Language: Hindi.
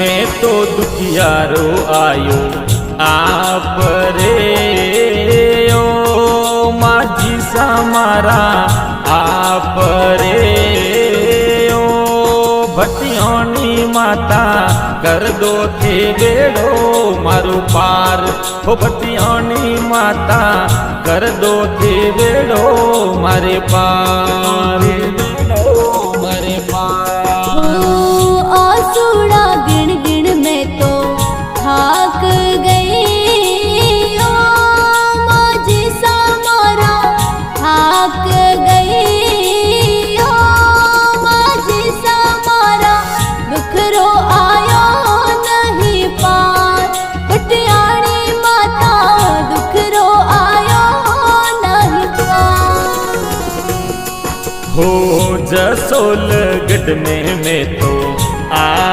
मैं तो दुखियारो आयो आप रे ओ माझी समारा आप रे ओ भटियोनी माता कर दो थे बेड़ो मारू पार हो भटियोनी माता कर दो थे बेड़ो मारे पार मारे पार। आसूड़ा गिण गिण में तो थाक गई ओ माझी समारा थाक गई ओ माझी समारा दुखरो आयो नहीं पार भटियाणी माता दुखरो आयो नहीं पार। हो जसोल गढ़ में मैं तो आ